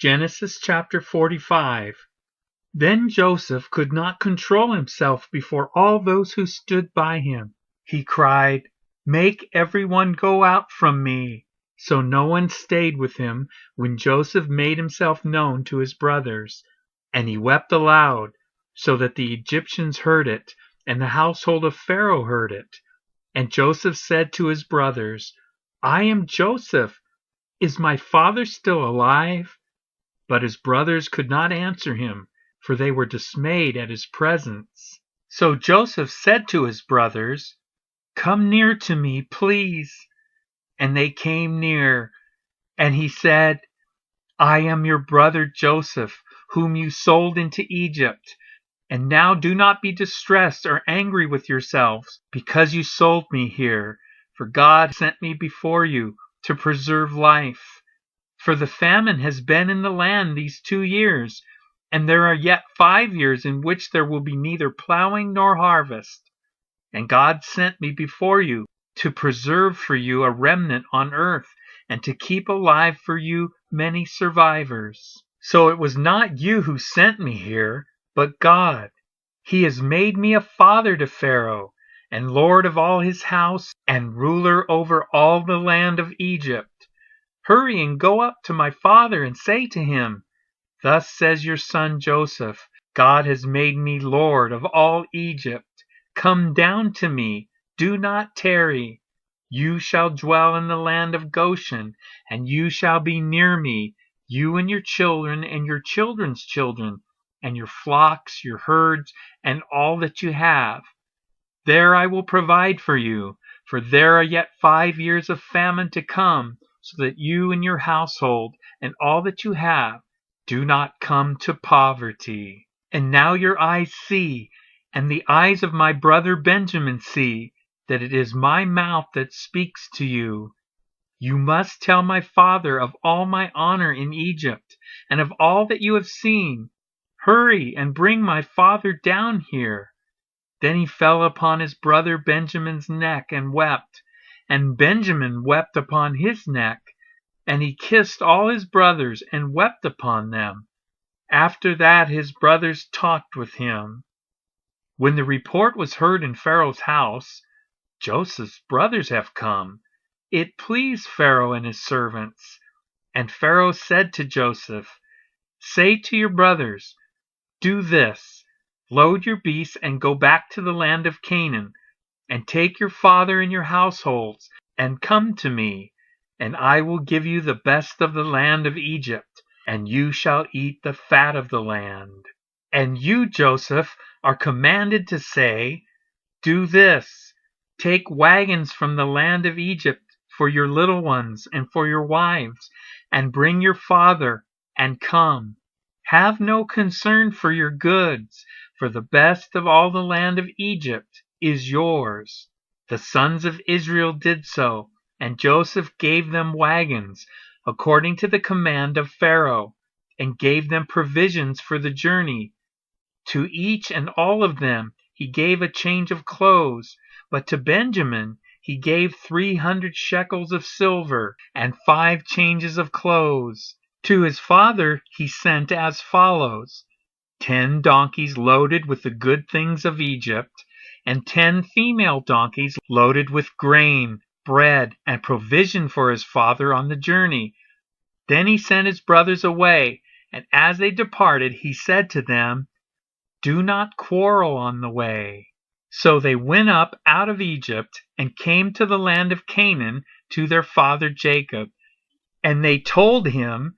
Genesis chapter 45. Then Joseph could not control himself before all those who stood by him. He cried, "Make everyone go out from me." So no one stayed with him when Joseph made himself known to his brothers. And he wept aloud, so that the Egyptians heard it, and the household of Pharaoh heard it. And Joseph said to his brothers, "I am Joseph. Is my father still alive?" But his brothers could not answer him, for they were dismayed at his presence. So Joseph said to his brothers, "Come near to me, please." And they came near, and he said, "I am your brother Joseph, whom you sold into Egypt. And now do not be distressed or angry with yourselves because you sold me here, for God sent me before you to preserve life. For the famine has been in the land these 2 years, and there are yet 5 years in which there will be neither plowing nor harvest. And God sent me before you to preserve for you a remnant on earth, and to keep alive for you many survivors. So it was not you who sent me here, but God. He has made me a father to Pharaoh, and lord of all his house, and ruler over all the land of Egypt. Hurry and go up to my father and say to him, 'Thus says your son Joseph, God has made me lord of all Egypt. Come down to me, do not tarry. You shall dwell in the land of Goshen, and you shall be near me, you and your children and your children's children, and your flocks, your herds, and all that you have. There I will provide for you, for there are yet 5 years of famine to come, so that you and your household and all that you have do not come to poverty. And now your eyes see, and the eyes of my brother Benjamin see, that it is my mouth that speaks to you. You must tell my father of all my honor in Egypt, and of all that you have seen. Hurry and bring my father down here." Then he fell upon his brother Benjamin's neck and wept, and Benjamin wept upon his neck, and he kissed all his brothers and wept upon them. After that his brothers talked with him. When the report was heard in Pharaoh's house, "Joseph's brothers have come," it pleased Pharaoh and his servants. And Pharaoh said to Joseph, "Say to your brothers, 'Do this, load your beasts and go back to the land of Canaan, and take your father and your households, and come to me, and I will give you the best of the land of Egypt, and you shall eat the fat of the land.' And you, Joseph, are commanded to say, 'Do this, take wagons from the land of Egypt for your little ones and for your wives, and bring your father, and come. Have no concern for your goods, for the best of all the land of Egypt is yours.' The sons of Israel did so, and Joseph gave them wagons, according to the command of Pharaoh, and gave them provisions for the journey. To each and all of them he gave a change of clothes, but to Benjamin he gave 300 shekels of silver and 5 changes of clothes. To his father he sent as follows: 10 donkeys loaded with the good things of Egypt, and 10 female donkeys loaded with grain, bread, and provision for his father on the journey. Then he sent his brothers away, and as they departed he said to them, 'Do not quarrel on the way.' So they went up out of Egypt and came to the land of Canaan to their father Jacob. And they told him,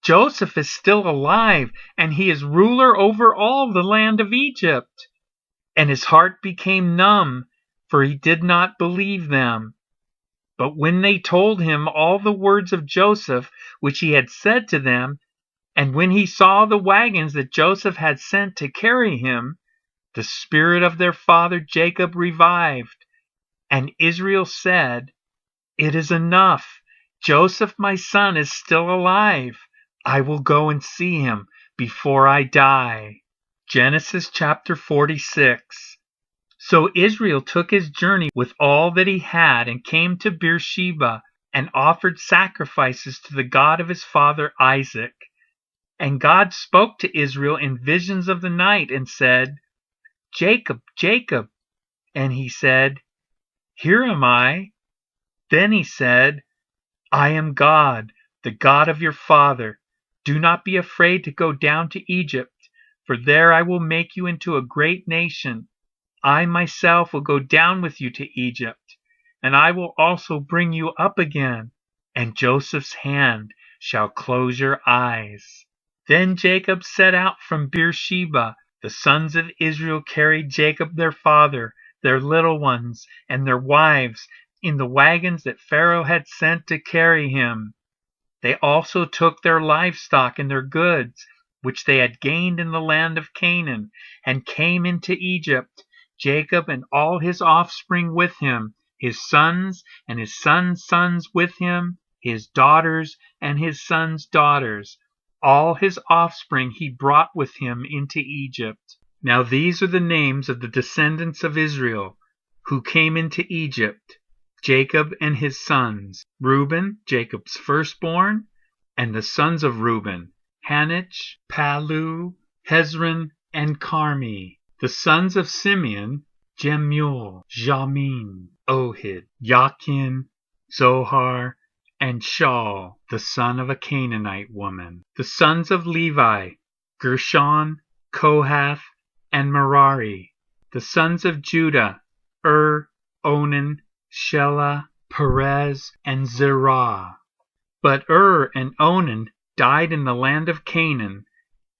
'Joseph is still alive, and he is ruler over all the land of Egypt.' And his heart became numb, for he did not believe them. But when they told him all the words of Joseph which he had said to them, and when he saw the wagons that Joseph had sent to carry him, the spirit of their father Jacob revived. And Israel said, 'It is enough. Joseph my son is still alive. I will go and see him before I die.'" Genesis chapter 46. So Israel took his journey with all that he had, and came to Beersheba, and offered sacrifices to the God of his father Isaac. And God spoke to Israel in visions of the night and said, Jacob, Jacob. And he said, Here am I. Then he said, I am God, the God of your father. Do not be afraid to go down to Egypt, for there I will make you into a great nation. I myself will go down with you to Egypt, and I will also bring you up again, and Joseph's hand shall close your eyes. Then Jacob set out from Beersheba. The sons of Israel carried Jacob their father, their little ones, and their wives in the wagons that Pharaoh had sent to carry him. They also took their livestock and their goods, which they had gained in the land of Canaan, and came into Egypt, Jacob and all his offspring with him, his sons and his sons' sons with him, his daughters and his sons' daughters. All his offspring he brought with him into Egypt. Now these are the names of the descendants of Israel who came into Egypt, Jacob and his sons: Reuben, Jacob's firstborn, and the sons of Reuben, Hanoch, Palu, Hezron, and Carmi. The sons of Simeon, Jemuel, Jamin, Ohid, Jachin, Zohar, and Shaul, the son of a Canaanite woman. The sons of Levi, Gershon, Kohath, and Merari. The sons of Judah, Onan, Shelah, Perez, and Zerah. But and Onan died in the land of Canaan,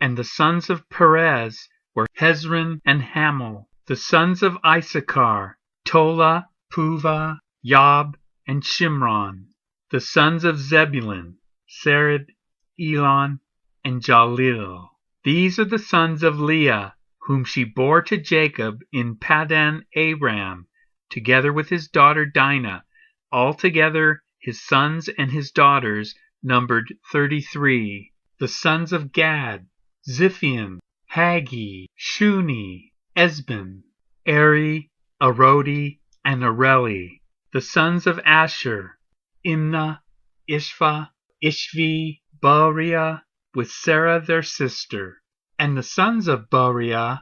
and the sons of Perez were Hezron and Hamul. The sons of Issachar, Tola, Puvah, Yob, and Shimron. The sons of Zebulun, Sered, Elon, and Jalil. These are the sons of Leah, whom she bore to Jacob in Paddan Aram, together with his daughter Dinah. Altogether his sons and his daughters numbered 33. The sons of Gad, Ziphion, Hagi, Shuni, Esben, Eri, Arodi, and Areli. The sons of Asher, Imnah, Ishva, Ishvi, Bariah, with Sarah their sister. And the sons of Bariah,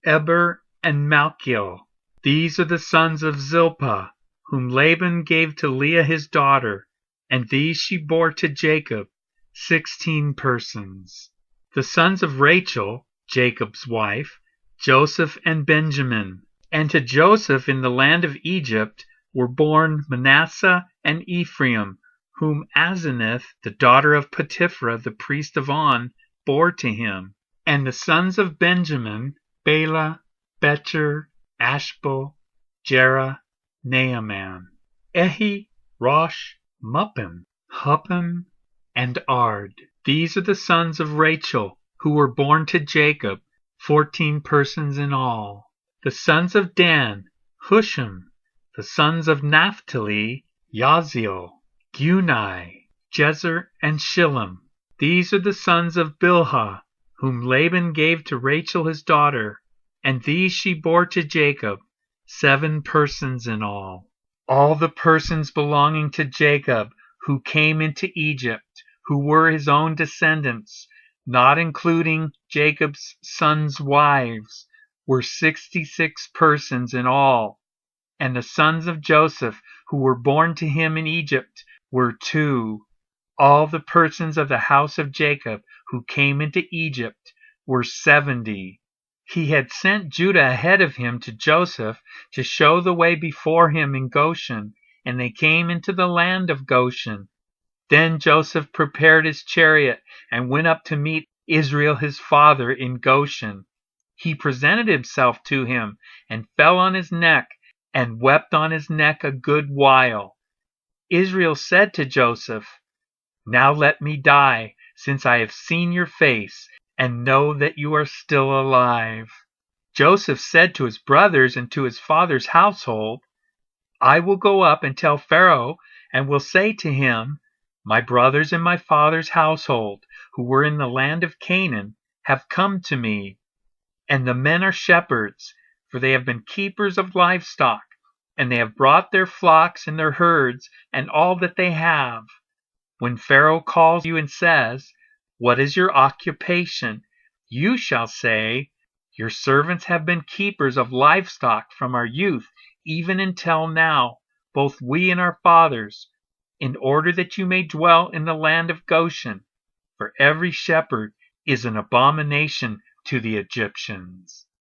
Eber, and Malchiel. These are the sons of Zilpah, whom Laban gave to Leah his daughter, and these she bore to Jacob, 16 persons. The sons of Rachel, Jacob's wife, Joseph and Benjamin. And to Joseph in the land of Egypt were born Manasseh and Ephraim, whom Asenath, the daughter of Potiphera, the priest of On, bore to him. And the sons of Benjamin, Bela, Becher, Ashbel, Jerah, Naaman, Ehi, Rosh, Muppim, Huppim, and Ard. These are the sons of Rachel, who were born to Jacob, 14 persons in all. The sons of Dan, Hushim. The sons of Naphtali, Yaziel, Gunai, Jezer, and Shillem. These are the sons of Bilhah, whom Laban gave to Rachel his daughter, and these she bore to Jacob, 7 persons in all. All the persons belonging to Jacob who came into Egypt, who were his own descendants, not including Jacob's sons' wives, were 66 persons in all. And the sons of Joseph who were born to him in Egypt were 2. All the persons of the house of Jacob who came into Egypt were 70. He had sent Judah ahead of him to Joseph to show the way before him in Goshen, and they came into the land of Goshen. Then Joseph prepared his chariot and went up to meet Israel his father in Goshen. He presented himself to him and fell on his neck and wept on his neck a good while. Israel said to Joseph, Now let me die, since I have seen your face, and know that you are still alive. Joseph said to his brothers and to his father's household, I will go up and tell Pharaoh, and will say to him, My brothers and my father's household, who were in the land of Canaan, have come to me. And the men are shepherds, for they have been keepers of livestock, and they have brought their flocks and their herds and all that they have. When Pharaoh calls you and says, What is your occupation? You shall say, your servants have been keepers of livestock from our youth, even until now, both we and our fathers, in order that you may dwell in the land of Goshen. For every shepherd is an abomination to the Egyptians.